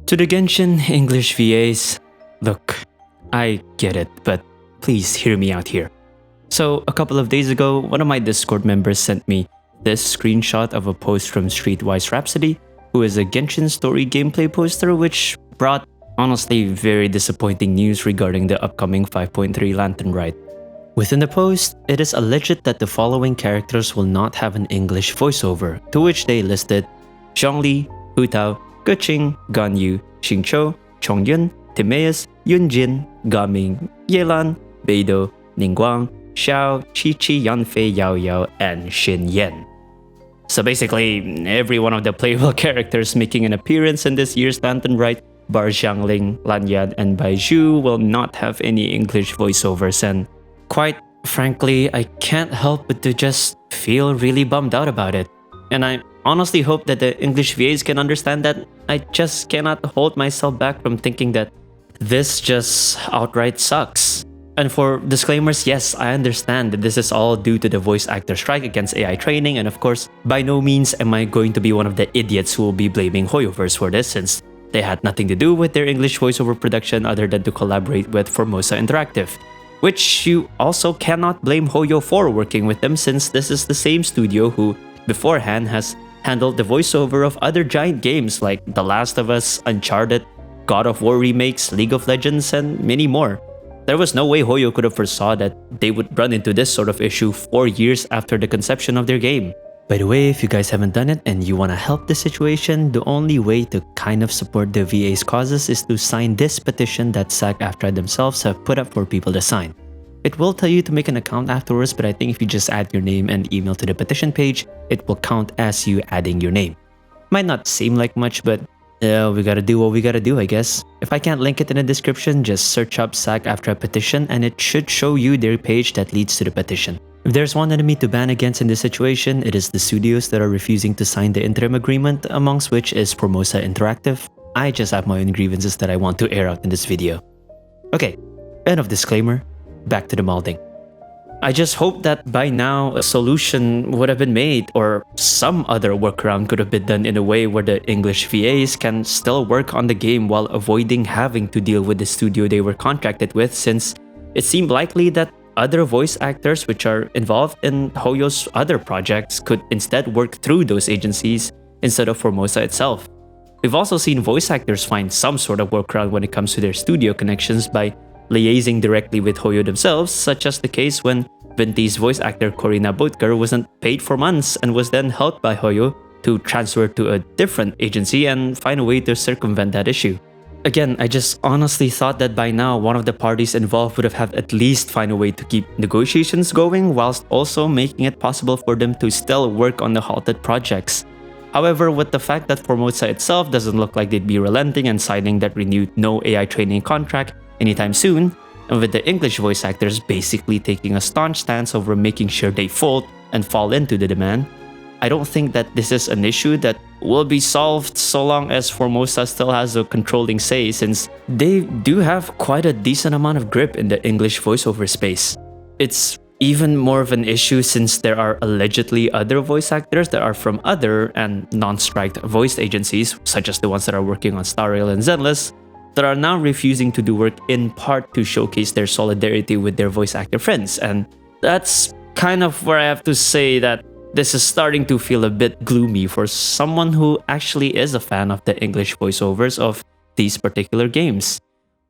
To the Genshin English VAs, look, I get it, but please hear me out here. So, a couple of days ago, one of my Discord members sent me this screenshot of a post from Streetwise Rhapsody, who is a Genshin story gameplay poster, which brought honestly very disappointing news regarding the upcoming 5.3 Lantern Rite. Within the post, it is alleged that the following characters will not have an English voiceover, to which they listed Zhongli, Hu Tao, Guqing, Ganyu, Xingqiu, Chongyun, Timaeus, Yunjin, Gaming, Yelan, Beidou, Ningguang, Xiao, Qiqi, Yanfei, Yao Yao, and Xin Yan. So basically, every one of the playable characters making an appearance in this year's Lantern Rite, bar Xiangling, Lanyard, and Baizhu, will not have any English voiceovers, and quite frankly, I can't help but to just feel really bummed out about it. And I honestly hope that the English VAs can understand that I just cannot hold myself back from thinking that this just outright sucks. And for disclaimers, yes, I understand that this is all due to the voice actor strike against AI training, and of course, by no means am I going to be one of the idiots who will be blaming HoYoverse for this, since they had nothing to do with their English voiceover production other than to collaborate with Formosa Interactive. Which you also cannot blame Hoyo for working with them, since this is the same studio who, beforehand, has handled the voiceover of other giant games like The Last of Us, Uncharted, God of War remakes, League of Legends, and many more. There was no way Hoyo could have foresaw that they would run into this sort of issue 4 years after the conception of their game. By the way, if you guys haven't done it and you want to help the situation, the only way to kind of support the VA's causes is to sign this petition that SAG-AFTRA themselves have put up for people to sign. It will tell you to make an account afterwards, but I think if you just add your name and email to the petition page, it will count as you adding your name. Might not seem like much, but we gotta do what we gotta do, I guess. If I can't link it in the description, just search up SAG-AFTRA petition and it should show you their page that leads to the petition. If there's one enemy to ban against in this situation, it is the studios that are refusing to sign the interim agreement, amongst which is Formosa Interactive. I just have my own grievances that I want to air out in this video. Okay, end of disclaimer, back to the molding. I just hope that by now a solution would have been made, or some other workaround could have been done in a way where the English VAs can still work on the game while avoiding having to deal with the studio they were contracted with, since it seemed likely that other voice actors which are involved in Hoyo's other projects could instead work through those agencies instead of Formosa itself. We've also seen voice actors find some sort of workaround when it comes to their studio connections by liaising directly with Hoyo themselves, such as the case when Venti's voice actor Corina Botker wasn't paid for months and was then helped by Hoyo to transfer to a different agency and find a way to circumvent that issue. Again, I just honestly thought that by now one of the parties involved would have at least find a way to keep negotiations going whilst also making it possible for them to still work on the halted projects. However, with the fact that Formosa itself doesn't look like they'd be relenting and signing that renewed no AI training contract anytime soon, and with the English voice actors basically taking a staunch stance over making sure they fold and fall into the demand, I don't think that this is an issue that will be solved so long as Formosa still has a controlling say, since they do have quite a decent amount of grip in the English voiceover space. It's even more of an issue since there are allegedly other voice actors that are from other and non-striked voice agencies, such as the ones that are working on Star Rail and Zenless, that are now refusing to do work in part to showcase their solidarity with their voice actor friends. And that's kind of where I have to say that this is starting to feel a bit gloomy for someone who actually is a fan of the English voiceovers of these particular games.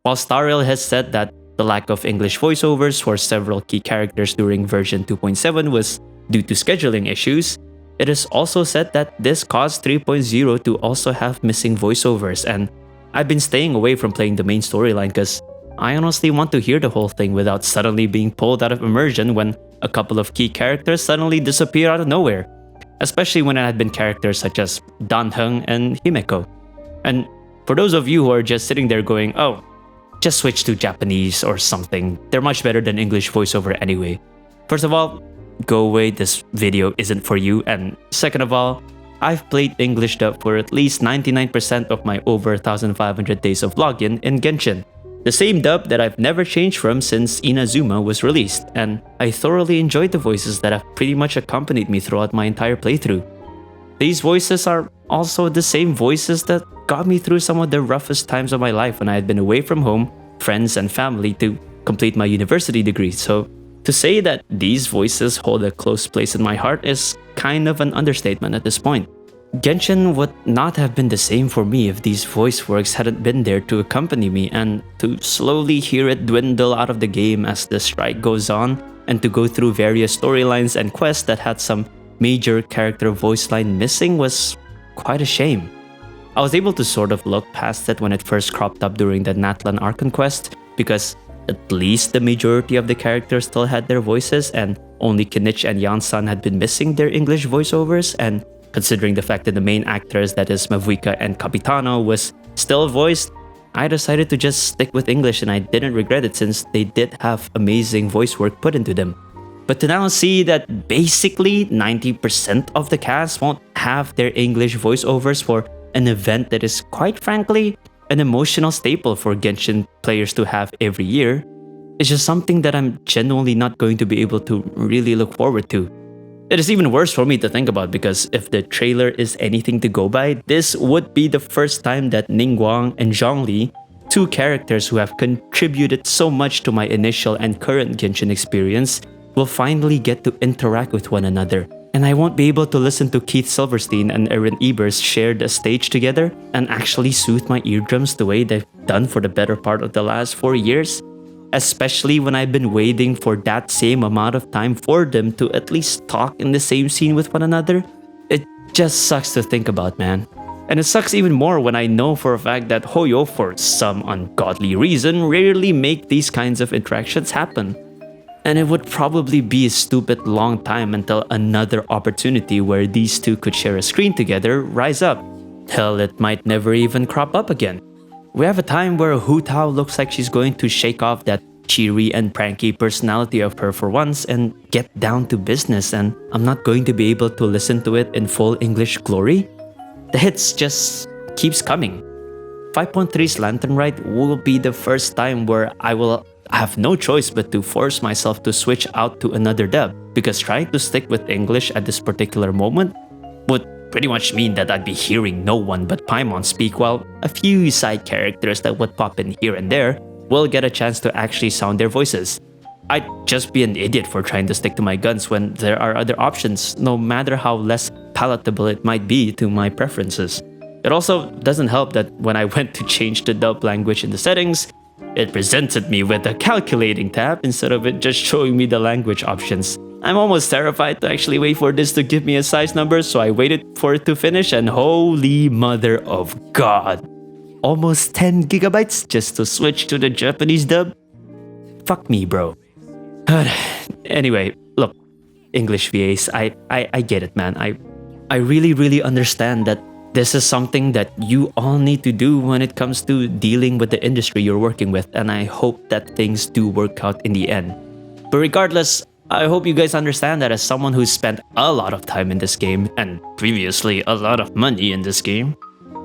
While Star Rail has said that the lack of English voiceovers for several key characters during version 2.7 was due to scheduling issues, it is also said that this caused 3.0 to also have missing voiceovers, and I've been staying away from playing the main storyline because I honestly want to hear the whole thing without suddenly being pulled out of immersion when a couple of key characters suddenly disappear out of nowhere, especially when it had been characters such as Dan Heng and Himeko. And for those of you who are just sitting there going, oh, just switch to Japanese or something, they're much better than English voiceover anyway. First of all, go away, this video isn't for you, and second of all, I've played English dub for at least 99% of my over 1,500 days of login in Genshin. The same dub that I've never changed from since Inazuma was released, and I thoroughly enjoyed the voices that have pretty much accompanied me throughout my entire playthrough. These voices are also the same voices that got me through some of the roughest times of my life when I had been away from home, friends, and family to complete my university degree. So to say that these voices hold a close place in my heart is kind of an understatement at this point. Genshin would not have been the same for me if these voice works hadn't been there to accompany me, and to slowly hear it dwindle out of the game as the strike goes on, and to go through various storylines and quests that had some major character voice line missing was quite a shame. I was able to sort of look past it when it first cropped up during the Natlan Archon quest, because at least the majority of the characters still had their voices, and only Kinich and Yansan had been missing their English voiceovers, and considering the fact that the main actors, that is Mavuika and Capitano, was still voiced, I decided to just stick with English, and I didn't regret it since they did have amazing voice work put into them. But to now see that basically 90% of the cast won't have their English voiceovers for an event that is quite frankly an emotional staple for Genshin players to have every year, is just something that I'm genuinely not going to be able to really look forward to. It is even worse for me to think about, because if the trailer is anything to go by, this would be the first time that Ningguang and Zhongli, two characters who have contributed so much to my initial and current Genshin experience, will finally get to interact with one another. And I won't be able to listen to Keith Silverstein and Erin Ebers share the stage together and actually soothe my eardrums the way they've done for the better part of the last 4 years. Especially when I've been waiting for that same amount of time for them to at least talk in the same scene with one another. It just sucks to think about, man. And it sucks even more when I know for a fact that Hoyo, for some ungodly reason, rarely make these kinds of interactions happen. And it would probably be a stupid long time until another opportunity where these two could share a screen together rise up. Hell, it might never even crop up again. We have a time where Hu Tao looks like she's going to shake off that cheery and pranky personality of her for once and get down to business, and I'm not going to be able to listen to it in full English glory. The hits just keeps coming. 5.3's Lantern Rite will be the first time where I will have no choice but to force myself to switch out to another dub, because trying to stick with English at this particular moment would pretty much mean that I'd be hearing no one but Paimon speak, while a few side characters that would pop in here and there will get a chance to actually sound their voices. I'd just be an idiot for trying to stick to my guns when there are other options, no matter how less palatable it might be to my preferences. It also doesn't help that when I went to change the dub language in the settings, it presented me with a calculating tab instead of it just showing me the language options. I'm almost terrified to actually wait for this to give me a size number, so I waited for it to finish, and holy mother of God, almost 10 gigabytes just to switch to the Japanese dub? Fuck me, bro. Anyway, look, English VAs, I get it, man. I really understand that this is something that you all need to do when it comes to dealing with the industry you're working with, and I hope that things do work out in the end. But regardless, I hope you guys understand that as someone who's spent a lot of time in this game, and previously a lot of money in this game,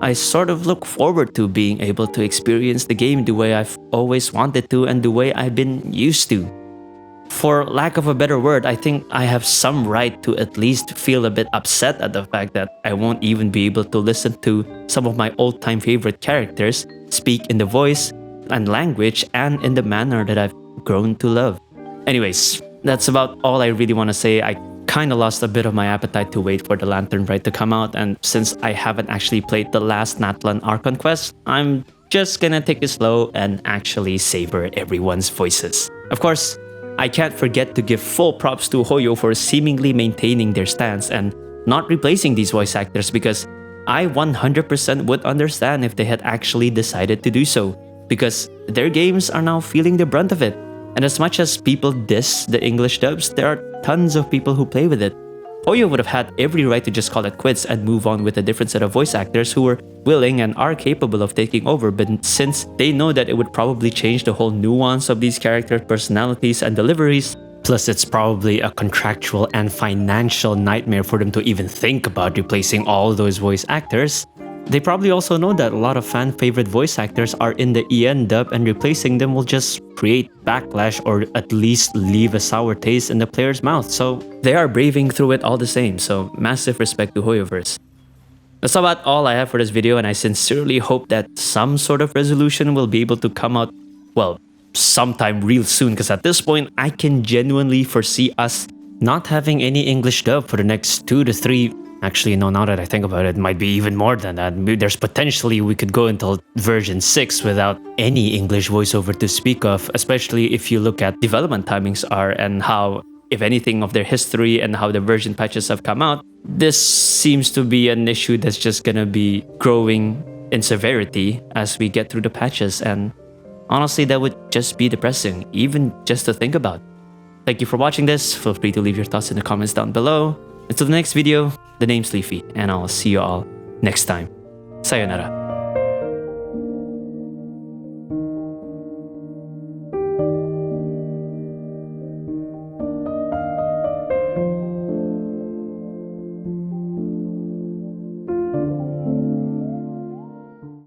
I sort of look forward to being able to experience the game the way I've always wanted to and the way I've been used to. For lack of a better word, I think I have some right to at least feel a bit upset at the fact that I won't even be able to listen to some of my old-time favorite characters speak in the voice and language and in the manner that I've grown to love. Anyways, that's about all I really want to say. I kind of lost a bit of my appetite to wait for the Lantern Rite to come out, and since I haven't actually played the last Natlan Archon quest, I'm just gonna take it slow and actually savor everyone's voices. Of course, I can't forget to give full props to Hoyo for seemingly maintaining their stance and not replacing these voice actors, because I 100% would understand if they had actually decided to do so, because their games are now feeling the brunt of it. And as much as people diss the English dubs, there are tons of people who play with it. Hoyo would have had every right to just call it quits and move on with a different set of voice actors who were willing and are capable of taking over, but since they know that it would probably change the whole nuance of these characters' personalities and deliveries, plus it's probably a contractual and financial nightmare for them to even think about replacing all those voice actors, they probably also know that a lot of fan-favorite voice actors are in the EN dub, and replacing them will just create backlash or at least leave a sour taste in the player's mouth. So they are braving through it all the same, so massive respect to Hoyoverse. That's about all I have for this video, and I sincerely hope that some sort of resolution will be able to come out, well, sometime real soon, because at this point, I can genuinely foresee us not having any English dub for the next 2 to 3. Actually, no, now that I think about it, it might be even more than that. There's potentially we could go until version 6 without any English voiceover to speak of, especially if you look at development timings are and how, if anything, of their history and how the version patches have come out. This seems to be an issue that's just gonna be growing in severity as we get through the patches, and honestly, that would just be depressing, even just to think about. Thank you for watching this. Feel free to leave your thoughts in the comments down below. Until the next video, the name's Leafy, and I'll see you all next time. Sayonara.